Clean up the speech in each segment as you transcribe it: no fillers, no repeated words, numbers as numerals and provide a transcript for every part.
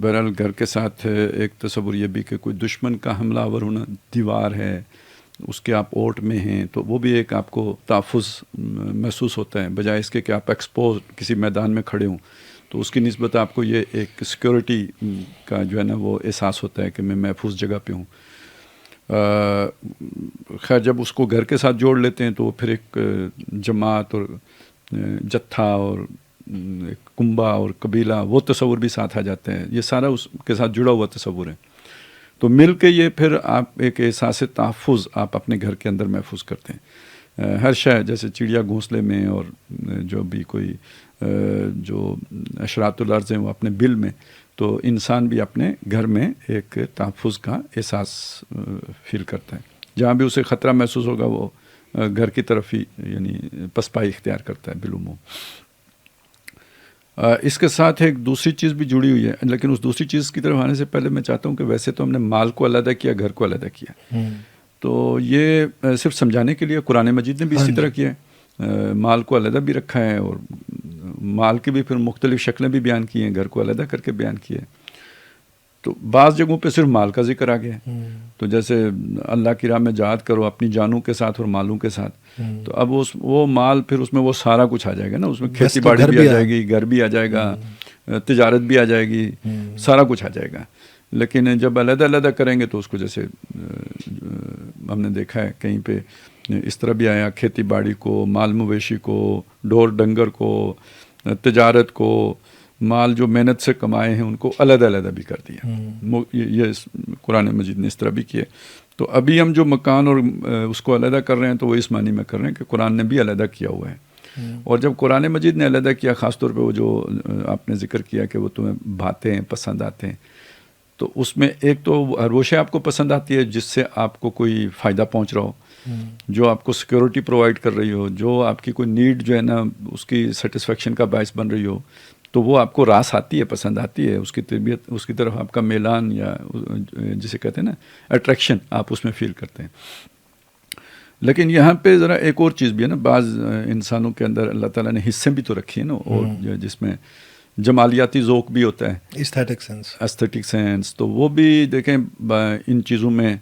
بہرحال گھر کے ساتھ ایک تصور یہ بھی کہ کوئی دشمن کا حملہ آور ہونا، دیوار ہے اس کے آپ اوٹ میں ہیں، تو وہ بھی ایک آپ کو تحفظ محسوس ہوتا ہے، بجائے اس کے کہ آپ ایکسپوز کسی میدان میں کھڑے ہوں، تو اس کی نسبت آپ کو یہ ایک سیکیورٹی کا جو ہے نا وہ احساس ہوتا ہے کہ میں محفوظ جگہ پہ ہوں۔ خیر جب اس کو گھر کے ساتھ جوڑ لیتے ہیں تو پھر ایک جماعت اور جتھا اور ایک کنبہ اور قبیلہ، وہ تصور بھی ساتھ آ جاتے ہیں، یہ سارا اس کے ساتھ جڑا ہوا تصور ہے۔ تو مل کے یہ پھر آپ ایک احساس تحفظ آپ اپنے گھر کے اندر محفوظ کرتے ہیں۔ ہر شے جیسے چڑیا گھونسلے میں، اور جو بھی کوئی جو اشراط الارض ہیں وہ اپنے بل میں، تو انسان بھی اپنے گھر میں ایک تحفظ کا احساس فیل کرتا ہے، جہاں بھی اسے خطرہ محسوس ہوگا وہ گھر کی طرف ہی یعنی پسپائی اختیار کرتا ہے بالعموم۔ اس کے ساتھ ایک دوسری چیز بھی جڑی ہوئی ہے، لیکن اس دوسری چیز کی طرف آنے سے پہلے میں چاہتا ہوں کہ ویسے تو ہم نے مال کو علیحدہ کیا، گھر کو علیحدہ کیا، تو یہ صرف سمجھانے کے لیے قرآن مجید نے بھی اسی طرح کیا ہے، مال کو علیحدہ بھی رکھا ہے، اور مال کی بھی پھر مختلف شکلیں بھی بیان کی ہیں، گھر کو علیحدہ کر کے بیان کیا ہے۔ تو بعض جگہوں پہ صرف مال کا ذکر آ گیا ہے، تو جیسے اللہ کی راہ میں جہاد کرو اپنی جانوں کے ساتھ اور مالوں کے ساتھ، تو اب وہ مال پھر اس میں وہ سارا کچھ آ جائے گا نا، اس میں کھیتی باڑی بھی آ جائے گی، گھر بھی آ جائے گا، تجارت بھی آ جائے گی، سارا کچھ آ جائے گا۔ لیکن جب علیحدہ علیحدہ کریں گے تو اس کو جیسے ہم نے دیکھا ہے کہیں پہ اس طرح بھی آیا، کھیتی باڑی کو، مال مویشی کو، ڈور ڈنگر کو، تجارت کو، مال جو محنت سے کمائے ہیں ان کو علیحدہ علیحدہ بھی کر دیا، یہ قرآن مجید نے اس طرح بھی کیے۔ تو ابھی ہم جو مکان اور اس کو علیحدہ کر رہے ہیں تو وہ اس معنی میں کر رہے ہیں کہ قرآن نے بھی علیحدہ کیا ہوا ہے، اور جب قرآن مجید نے علیحدہ کیا، خاص طور پہ وہ جو آپ نے ذکر کیا کہ وہ تمہیں بھاتے ہیں، پسند آتے ہیں، تو اس میں ایک تو ہر وہ شے آپ کو پسند آتی ہے جس سے آپ کو کوئی فائدہ پہنچ رہا ہو، جو آپ کو سیکیورٹی پرووائڈ کر رہی ہو، جو آپ کی کوئی نیڈ جو ہے نا اس کی سیٹسفیکشن کا باعث بن رہی ہو، تو وہ آپ کو راس آتی ہے، پسند آتی ہے، اس کی طبیعت، اس کی طرف آپ کا میلان یا جسے کہتے ہیں نا اٹریکشن، آپ اس میں فیل کرتے ہیں۔ لیکن یہاں پہ ذرا ایک اور چیز بھی ہے نا، بعض انسانوں کے اندر اللہ تعالیٰ نے حصے بھی تو رکھی ہیں نا، اور جس میں جمالیاتی ذوق بھی ہوتا ہے، ایستھیٹک سینس، تو وہ بھی دیکھیں ان چیزوں میں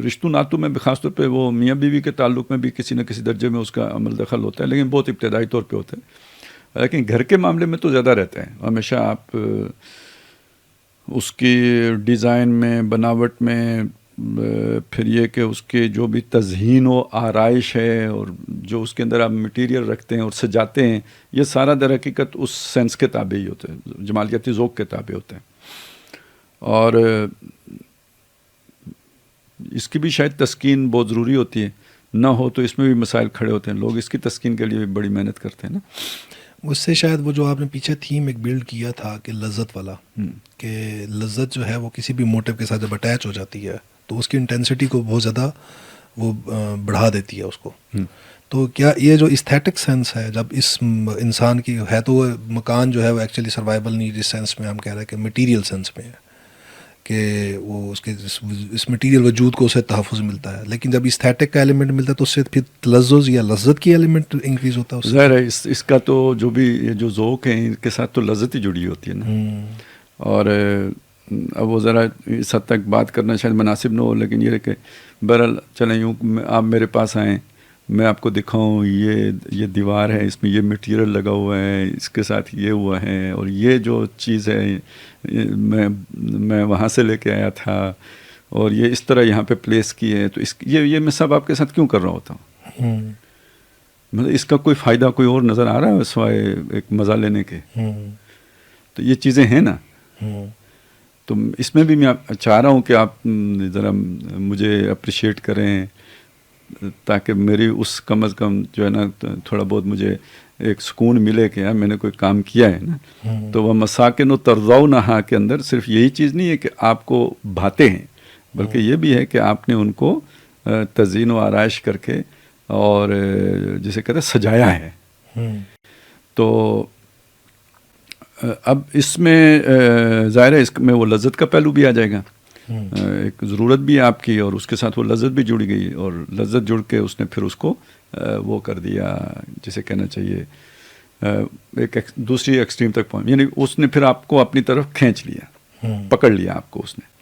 رشتوں ناتوں میں خاص طور پہ وہ میاں بیوی کے تعلق میں بھی کسی نہ کسی درجے میں اس کا عمل دخل ہوتا ہے، لیکن بہت ابتدائی طور پہ ہوتا ہے، لیکن گھر کے معاملے میں تو زیادہ رہتا ہے۔ ہمیشہ آپ اس کی ڈیزائن میں، بناوٹ میں، پھر یہ کہ اس کے جو بھی تزئین و آرائش ہے اور جو اس کے اندر آپ مٹیریل رکھتے ہیں اور سجاتے ہیں، یہ سارا در حقیقت اس سینس کے تابع ہی ہوتا ہے، جمالیاتی ذوق کے تابع ہوتا ہے۔ اور اس کی بھی شاید تسکین بہت ضروری ہوتی ہے، نہ ہو تو اس میں بھی مسائل کھڑے ہوتے ہیں، لوگ اس کی تسکین کے لیے بھی بڑی محنت کرتے ہیں نا۔ اس سے شاید وہ جو آپ نے پیچھے تھیم ایک بلڈ کیا تھا کہ لذت والا، کہ لذت جو ہے وہ کسی بھی موٹیو کے ساتھ جب اٹیچ ہو جاتی ہے تو اس کی انٹینسٹی کو بہت زیادہ وہ بڑھا دیتی ہے اس کو۔ تو کیا یہ جو استھیٹک سینس ہے جب اس انسان کی ہے، تو وہ مکان جو ہے وہ ایکچولی سروائیبل نیڈ اس سینس میں ہم کہہ رہے ہیں کہ مٹیریل سینس میں ہے، کہ وہ اس کے اس مٹیریل وجود کو اسے تحفظ ملتا ہے، لیکن جب استھیٹک کا ایلیمنٹ ملتا ہے تو اس سے پھر تلذذ یا لذت کی ایلیمنٹ انکریز ہوتا ہے۔ ظاہر ہے اس کا تو جو بھی یہ جو ذوق ہیں ان کے ساتھ تو لذت ہی جڑی ہوتی ہے نا، اور اب وہ ذرا اس حد تک بات کرنا شاید مناسب نہ ہو، لیکن یہ ہے کہ بہرحال چلیں یوں آپ میرے پاس آئیں، میں آپ کو دکھاؤں یہ دیوار ہے، اس میں یہ مٹیریل لگا ہوا ہے، اس کے ساتھ یہ ہوا ہے، اور یہ جو چیز ہے میں وہاں سے لے کے آیا تھا، اور یہ اس طرح یہاں پہ پلیس کی ہے، تو یہ میں سب آپ کے ساتھ کیوں کر رہا ہوتا ہوں؟ مطلب اس کا کوئی فائدہ کوئی اور نظر آ رہا ہے سوائے ایک مزہ لینے کے؟ تو یہ چیزیں ہیں نا، تو اس میں بھی میں چاہ رہا ہوں کہ آپ ذرا مجھے اپریشیٹ کریں، تاکہ میری اس کم از کم جو ہے نا تھوڑا بہت مجھے ایک سکون ملے کہ یار میں نے کوئی کام کیا ہے نا۔ تو وہ مساکن و ترضونہا کے اندر صرف یہی چیز نہیں ہے کہ آپ کو بھاتے ہیں، بلکہ یہ بھی ہے کہ آپ نے ان کو تزئین و آرائش کر کے اور جسے کہتے ہیں سجایا ہے۔ تو اب اس میں ظاہر ہے اس میں وہ لذت کا پہلو بھی آ جائے گا، ایک ضرورت بھی ہے آپ کی، اور اس کے ساتھ وہ لذت بھی جڑ گئی، اور لذت جڑ کے اس نے پھر اس کو وہ کر دیا، جسے کہنا چاہیے ایک دوسری ایکسٹریم تک پہنچ، یعنی اس نے پھر آپ کو اپنی طرف کھینچ لیا، پکڑ لیا آپ کو اس نے.